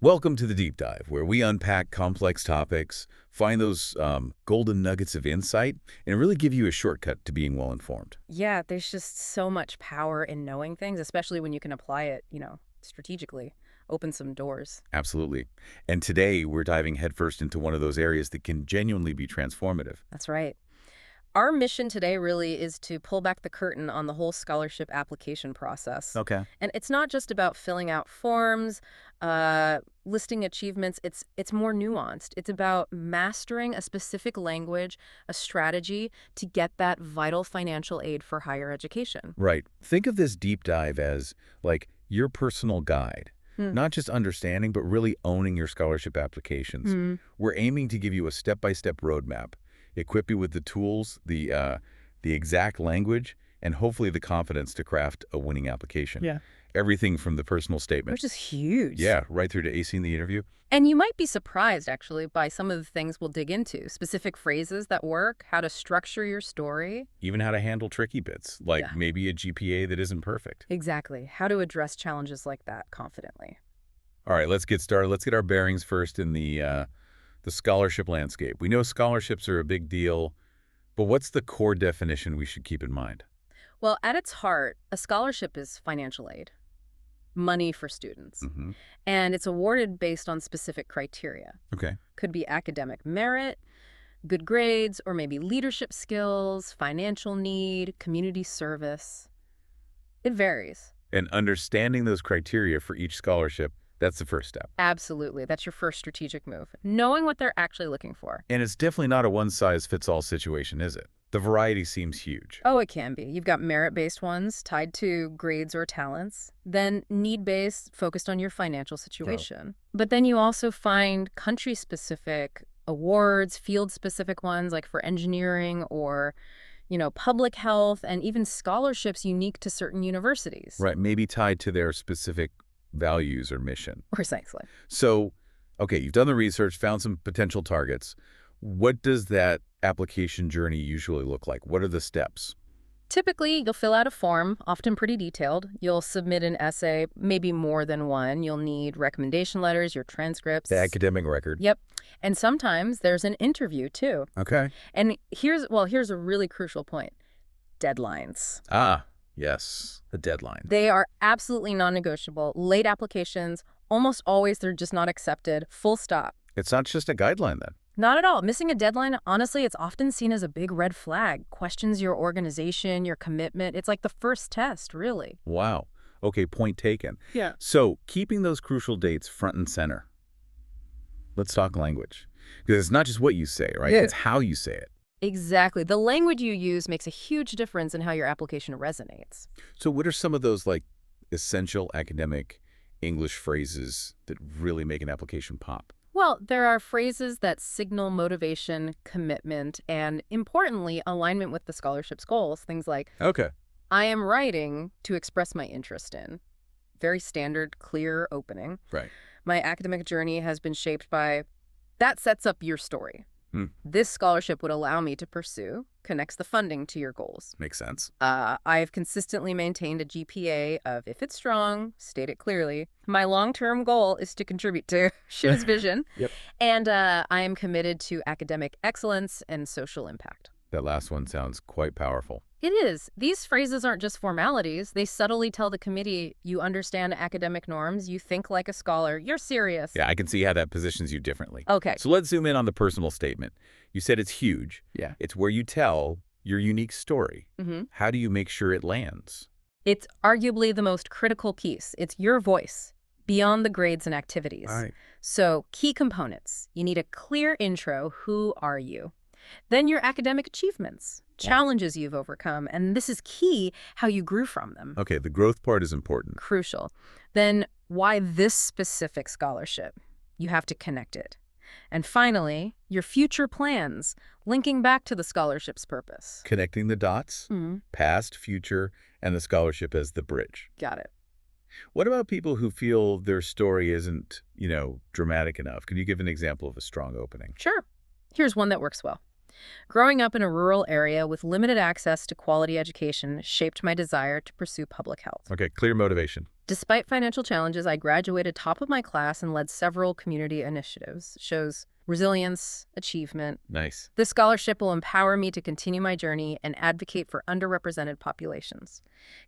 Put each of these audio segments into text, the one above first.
Welcome to the Deep Dive, where we unpack complex topics, find those golden nuggets of insight, and really give you a shortcut to being well-informed. Yeah, there's just so much power in knowing things, especially when you can apply it, strategically. Open some doors. Absolutely. And today, we're diving headfirst into one of those areas that can genuinely be transformative. That's right. Our mission today really is to pull back the curtain on the whole scholarship application process. Okay. And it's not just about filling out forms, listing achievements. It's more nuanced. It's about mastering a specific language, a strategy to get that vital financial aid for higher education. Right. Think of this deep dive as, like, your personal guide. Hmm. Not just understanding, but really owning your scholarship applications. Hmm. We're aiming to give you a step-by-step roadmap, equip you with the tools, the exact language, and hopefully the confidence to craft a winning application. Yeah. Everything from the personal statement. Which is huge. Yeah, right through to acing the interview. And you might be surprised, actually, by some of the things we'll dig into. Specific phrases that work, how to structure your story. Even how to handle tricky bits, like Yeah. maybe a GPA that isn't perfect. Exactly. How to address challenges like that confidently. All right, let's get started. Let's get our bearings first in the scholarship landscape. We know scholarships are a big deal, but what's the core definition we should keep in mind? Well, at its heart, a scholarship is financial aid, money for students. Mm-hmm. And it's awarded based on specific criteria. Okay. Could be academic merit, good grades, or maybe leadership skills, financial need, community service. It varies. And understanding those criteria for each scholarship, that's the first step. Absolutely. That's your first strategic move. Knowing what they're actually looking for. And it's definitely not a one-size-fits-all situation, is it? The variety seems huge. Oh, it can be. You've got merit-based ones tied to grades or talents, then need-based focused on your financial situation. But then you also find country-specific awards, field-specific ones like for engineering or, public health, and even scholarships unique to certain universities. Right, maybe tied to their specific values or mission. Precisely. So, okay, you've done the research, found some potential targets. What does that application journey usually look like? What are the steps? Typically, you'll fill out a form, often pretty detailed. You'll submit an essay, maybe more than one. You'll need recommendation letters, your transcripts. The academic record. Yep. And sometimes there's an interview, too. Okay. And here's a really crucial point. Deadlines. Ah, yes, the deadline. They are absolutely non-negotiable. Late applications, almost always they're just not accepted. Full stop. It's not just a guideline then. Not at all. Missing a deadline, honestly, it's often seen as a big red flag. Questions your organization, your commitment. It's like the first test, really. Wow. Okay, point taken. Yeah. So, keeping those crucial dates front and center. Let's talk language. Because it's not just what you say, right? Yeah. It's how you say it. Exactly. The language you use makes a huge difference in how your application resonates. So what are some of those, like, essential academic English phrases that really make an application pop? Well, there are phrases that signal motivation, commitment, and importantly, alignment with the scholarship's goals. Things like, Okay. I am writing to express my interest in. Very standard, clear opening. Right. My academic journey has been shaped by, that sets up your story. Hmm. This scholarship would allow me to pursue, connects the funding to your goals. Makes sense. I've consistently maintained a GPA of, if it's strong, state it clearly. My long-term goal is to contribute to Shiv's vision. Yep. And I am committed to academic excellence and social impact. That last one sounds quite powerful. It is. These phrases aren't just formalities. They subtly tell the committee you understand academic norms, you think like a scholar, you're serious. Yeah, I can see how that positions you differently. Okay. So let's zoom in on the personal statement. You said it's huge. Yeah. It's where you tell your unique story. Mm-hmm. How do you make sure it lands? It's arguably the most critical piece. It's your voice, beyond the grades and activities. All right. So, key components. You need a clear intro. Who are you? Then your academic achievements, challenges you've overcome, and this is key, how you grew from them. Okay, the growth part is important. Crucial. Then why this specific scholarship? You have to connect it. And finally, your future plans, linking back to the scholarship's purpose. Connecting the dots, past, future, and the scholarship as the bridge. Got it. What about people who feel their story isn't, dramatic enough? Can you give an example of a strong opening? Sure. Here's one that works well. Growing up in a rural area with limited access to quality education shaped my desire to pursue public health. Okay, clear motivation. Despite financial challenges, I graduated top of my class and led several community initiatives. Shows resilience, achievement. Nice. This scholarship will empower me to continue my journey and advocate for underrepresented populations.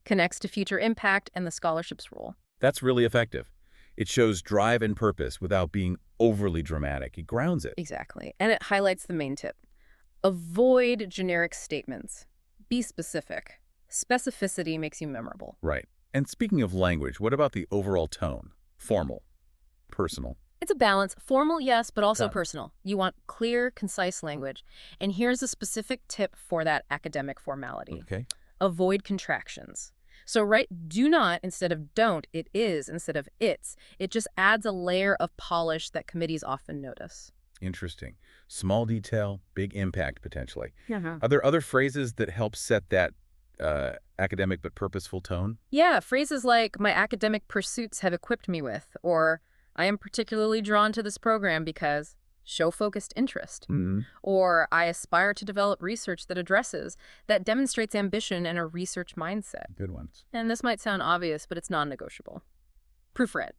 Connects to future impact and the scholarship's role. That's really effective. It shows drive and purpose without being overly dramatic. It grounds it. Exactly. And it highlights the main tip. Avoid generic statements. Be specific. Specificity makes you memorable. Right. And speaking of language, what about the overall tone? Formal, personal. It's a balance. Formal, yes, but also Got it. personal. You want clear, concise language. And here's a specific tip for that academic formality. Okay. Avoid contractions. So write do not instead of don't, it is instead of it's. It just adds a layer of polish that committees often notice. Interesting. Small detail, big impact potentially. Yeah. Are there other phrases that help set that academic but purposeful tone? Yeah, phrases like my academic pursuits have equipped me with, or I am particularly drawn to this program because show focused interest, Mm-hmm. or I aspire to develop research that demonstrates ambition and a research mindset. Good ones. And this might sound obvious, but it's non-negotiable. Proofread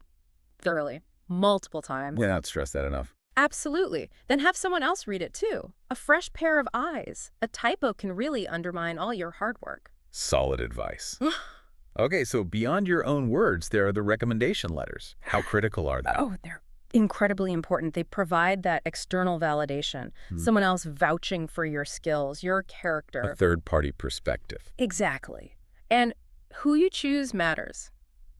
thoroughly, multiple times. Yeah, not stress that enough. Absolutely. Then have someone else read it too. A fresh pair of eyes. A typo can really undermine all your hard work. Solid advice. Okay, so beyond your own words, there are the recommendation letters. How critical are they? Oh, they're incredibly important. They provide that external validation, someone else vouching for your skills, your character. A third-party perspective. Exactly. And who you choose matters.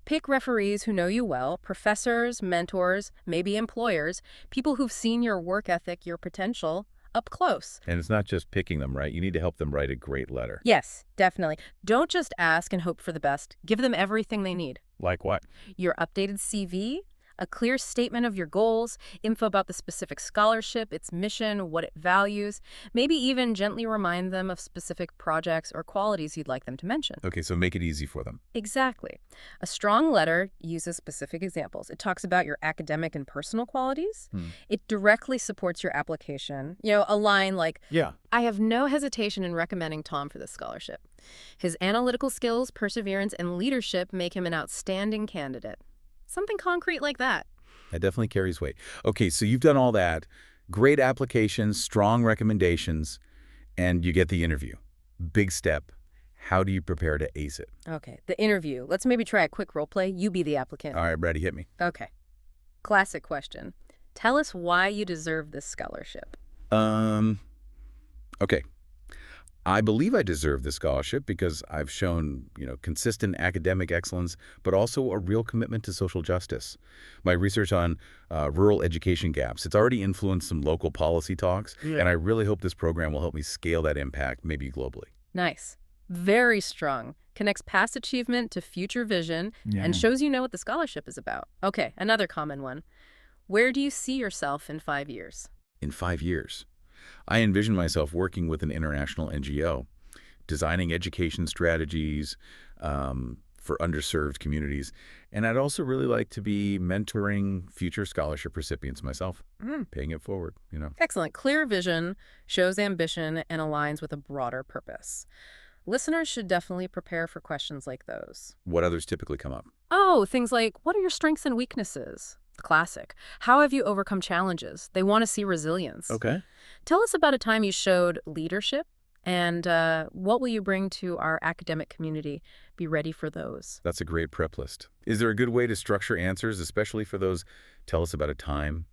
Pick referees who know you well, professors, mentors, maybe employers, people who've seen your work ethic, your potential, up close. And it's not just picking them, right? You need to help them write a great letter. Yes, definitely. Don't just ask and hope for the best. Give them everything they need. Like what? Your updated CV, a clear statement of your goals, info about the specific scholarship, its mission, what it values, maybe even gently remind them of specific projects or qualities you'd like them to mention. Okay, so make it easy for them. Exactly. A strong letter uses specific examples. It talks about your academic and personal qualities. It directly supports your application. You know, a line like, Yeah. I have no hesitation in recommending Tom for this scholarship. His analytical skills, perseverance, and leadership make him an outstanding candidate. Something concrete like that. That definitely carries weight. Okay, so you've done all that. Great applications, strong recommendations, and you get the interview. Big step. How do you prepare to ace it? Okay, the interview. Let's maybe try a quick role play. You be the applicant. All right, Brady, hit me. Okay. Classic question. Tell us why you deserve this scholarship. Okay. I believe I deserve this scholarship because I've shown, consistent academic excellence, but also a real commitment to social justice. My research on rural education gaps, it's already influenced some local policy talks, and I really hope this program will help me scale that impact, maybe globally. Nice. Very strong. Connects past achievement to future vision and shows you know what the scholarship is about. Okay, another common one. Where do you see yourself in 5 years? In 5 years, I envision myself working with an international NGO, designing education strategies for underserved communities. And I'd also really like to be mentoring future scholarship recipients myself, paying it forward, Excellent. Clear vision, shows ambition, and aligns with a broader purpose. Listeners should definitely prepare for questions like those. What others typically come up? Oh, things like, what are your strengths and weaknesses? Classic. How have you overcome challenges? They want to see resilience. Okay. Tell us about a time you showed leadership, and what will you bring to our academic community? Be ready for those. That's a great prep list. Is there a good way to structure answers, especially for those tell us about a time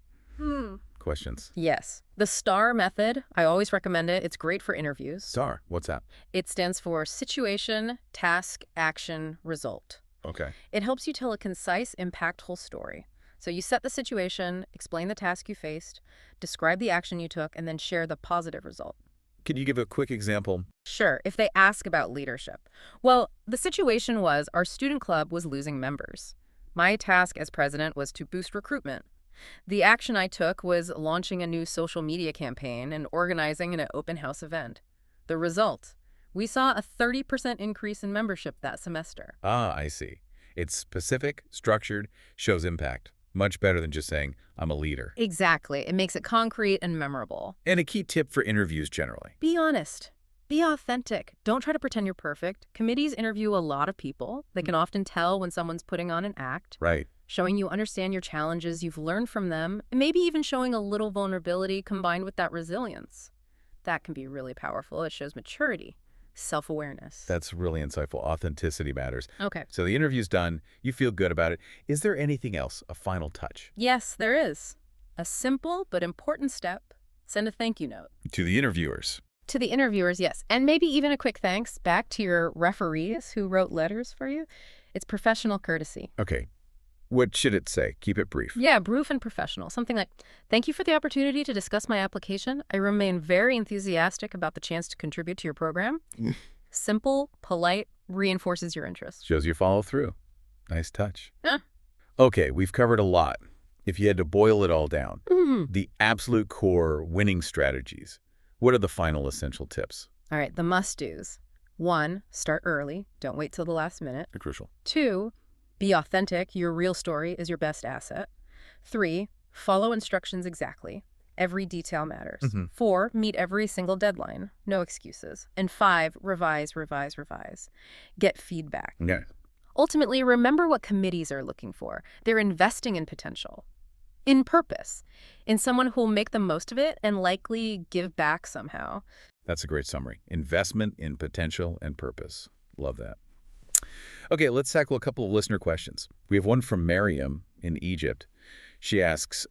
questions? Yes. The STAR method, I always recommend it. It's great for interviews. STAR, what's that? It stands for situation, task, action, result. Okay. It helps you tell a concise, impactful story. So you set the situation, explain the task you faced, describe the action you took, and then share the positive result. Could you give a quick example? Sure, if they ask about leadership. Well, the situation was our student club was losing members. My task as president was to boost recruitment. The action I took was launching a new social media campaign and organizing an open house event. The result? We saw a 30% increase in membership that semester. Ah, I see. It's specific, structured, shows impact. Much better than just saying, I'm a leader. Exactly. It makes it concrete and memorable. And a key tip for interviews generally. Be honest. Be authentic. Don't try to pretend you're perfect. Committees interview a lot of people. They can often tell when someone's putting on an act. Right. Showing you understand your challenges, you've learned from them, and maybe even showing a little vulnerability combined with that resilience. That can be really powerful. It shows maturity, self-awareness. That's really insightful. Authenticity matters. Okay. So the interview's done. You feel good about it. Is there anything else? A final touch? Yes, there is. A simple but important step. Send a thank you note. To the interviewers. To the interviewers, yes. And maybe even a quick thanks back to your referees who wrote letters for you. It's professional courtesy. Okay. What should it say? Keep it brief. Yeah, brief and professional. Something like, thank you for the opportunity to discuss my application. I remain very enthusiastic about the chance to contribute to your program. Simple, polite, reinforces your interest. Shows you follow through. Nice touch. Huh. Okay, we've covered a lot. If you had to boil it all down, Mm. the absolute core winning strategies, what are the final essential tips? All right, the must-dos. 1, start early. Don't wait till the last minute. They're crucial. 2, be authentic. Your real story is your best asset. 3, follow instructions exactly. Every detail matters. 4, meet every single deadline. No excuses. And 5, revise, revise, revise. Get feedback. Yeah. Ultimately, remember what committees are looking for. They're investing in potential, in purpose, in someone who will make the most of it and likely give back somehow. That's a great summary. Investment in potential and purpose. Love that. Okay, let's tackle a couple of listener questions. We have one from Mariam in Egypt. She asks,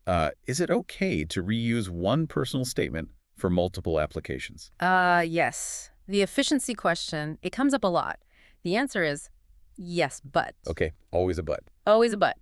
is it okay to reuse one personal statement for multiple applications? Yes. The efficiency question, it comes up a lot. The answer is yes, but. Okay, always a but. Always a but.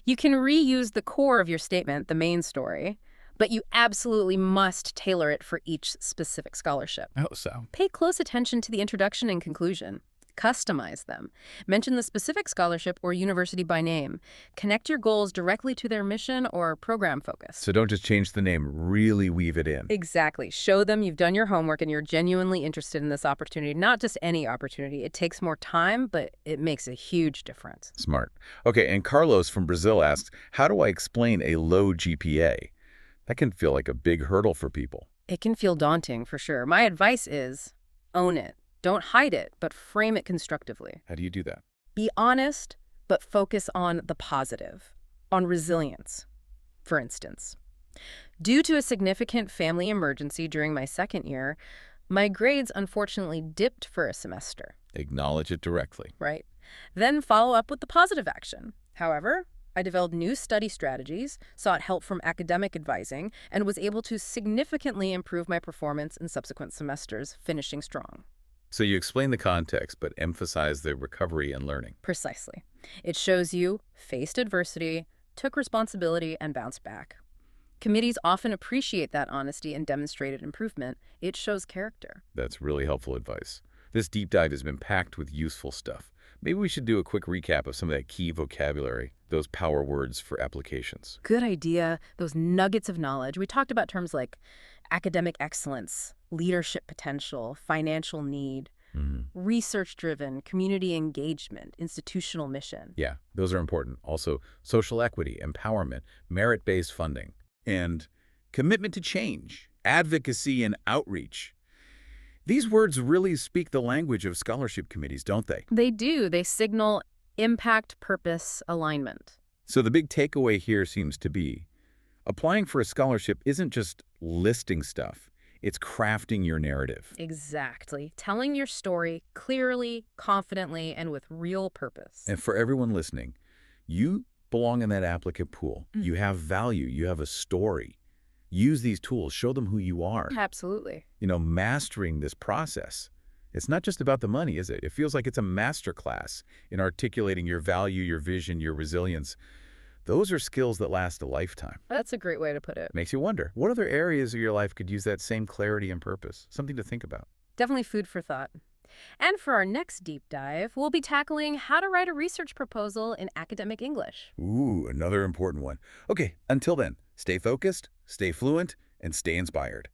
You can reuse the core of your statement, the main story, but you absolutely must tailor it for each specific scholarship. Oh, so? Pay close attention to the introduction and conclusion. Customize them. Mention the specific scholarship or university by name. Connect your goals directly to their mission or program focus. So don't just change the name, really weave it in. Exactly. Show them you've done your homework and you're genuinely interested in this opportunity. Not just any opportunity. It takes more time, but it makes a huge difference. Smart. Okay, and Carlos from Brazil asks, how do I explain a low GPA? That can feel like a big hurdle for people. It can feel daunting, for sure. My advice is own it. Don't hide it, but frame it constructively. How do you do that? Be honest, but focus on the positive, on resilience. For instance, due to a significant family emergency during my second year, my grades unfortunately dipped for a semester. Acknowledge it directly. Right? Then follow up with the positive action. However, I developed new study strategies, sought help from academic advising, and was able to significantly improve my performance in subsequent semesters, finishing strong. So you explain the context, but emphasize the recovery and learning. Precisely. It shows you faced adversity, took responsibility, and bounced back. Committees often appreciate that honesty and demonstrated improvement. It shows character. That's really helpful advice. This deep dive has been packed with useful stuff. Maybe we should do a quick recap of some of that key vocabulary, those power words for applications. Good idea. Those nuggets of knowledge. We talked about terms like academic excellence, leadership potential, financial need, research-driven, community engagement, institutional mission. Yeah, those are important. Also, social equity, empowerment, merit-based funding, and commitment to change, advocacy, and outreach. These words really speak the language of scholarship committees, don't they? They do. They signal impact, purpose, alignment. So the big takeaway here seems to be, applying for a scholarship isn't just listing stuff. It's crafting your narrative. Exactly. Telling your story clearly, confidently, and with real purpose. And for everyone listening, you belong in that applicant pool. You have value. You have a story. Use these tools. Show them who you are. Absolutely. Mastering this process. It's not just about the money, is it? It feels like it's a masterclass in articulating your value, your vision, your resilience. Those are skills that last a lifetime. That's a great way to put it. Makes you wonder, what other areas of your life could use that same clarity and purpose? Something to think about. Definitely food for thought. And for our next deep dive, we'll be tackling how to write a research proposal in academic English. Ooh, another important one. Okay, until then, stay focused, stay fluent, and stay inspired.